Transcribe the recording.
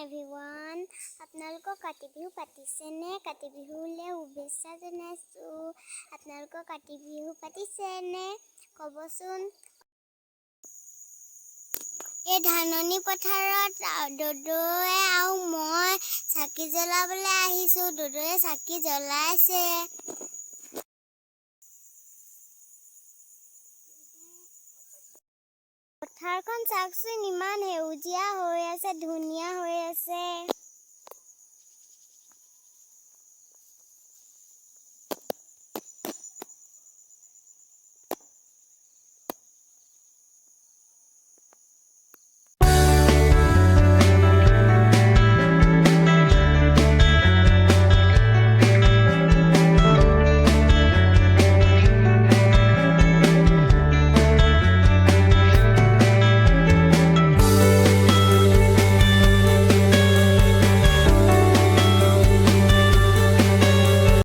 everyone. আপোনালোকৰ কাতি বিহু পাতিছেনে? কাতি বিহুলে শুভেচ্ছা জনাইছোঁ। আপোনালোকৰ কাতি বিহু পাতিছেনে? ক'বচোন। এই ধাননি পথাৰত দদৌৱে আৰু মই চাকি জ্বলাবলৈ আহিছোঁ। দদৌৱে চাকি জ্বলাইছে। পথাৰখন চাওকচোন, ইমান সেউজীয়া হৈ আছে, ধুনীয়া।